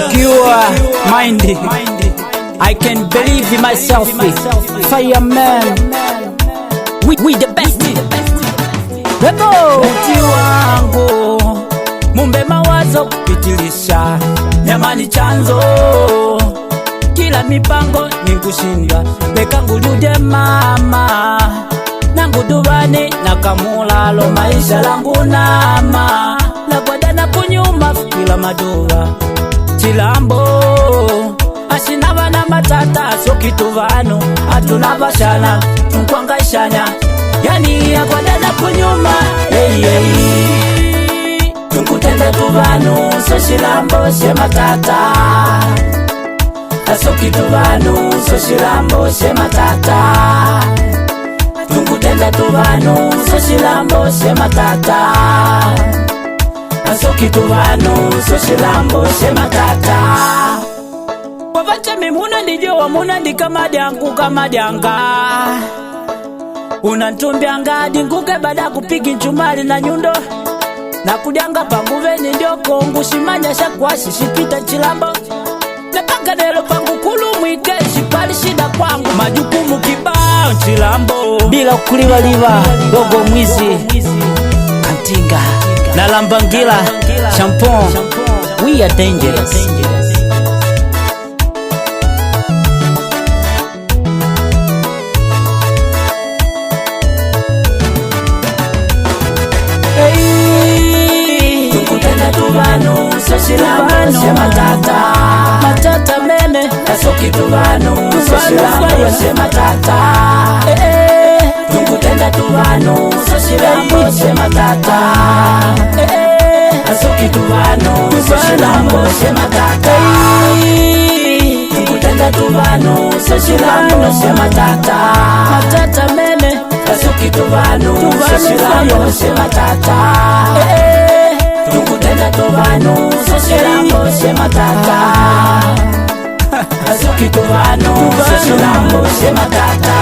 secure mind. I can believe in myself. Fireman, we the best. Lebo eti wangu mumbe mawazo kupitilisha, nyamani chanzo kila mipango ni kushindwa. Beka ngudude mama nangu dubani nakamulalo maisha langu nama nakwenda na kunyuma kila maduwa chilambo asinaba na matata so kituvano atuna bashana tunkwangaishanya yani yakwenda na kunyuma tunkutenda tuvano so chilambo she matata aso kituvano so chilambo she matata tunkutenda tuvano so chilambo she matata aso kituvano so chilambo she matata wabache mimuna ndijo wa muna ndi kama dianga unantumbianga dinguke bada kupigi nchumari na nyundo na kudianga panguveni ndio kongu shimanya shakwashi shipita chilambo nepanga nelo pangu kulu mwike shipali shida kwangu majukumu kibao chilambo bila kuliwa liwa dogo mwizi kantinga na lambangila shampoo. We are dangerous. Tunkutenda tuvano so chilambo she matata mene aso kituvano so chilambo she matata tunkutenda tuvano so chilambo she matata aso kituvano so chilambo she matata tunkutenda tuvano so chilambo she matata mene aso kituvano so chilambo she matata tunkutenda tuvano so chilambo she matata aso kituvano so chilambo she matata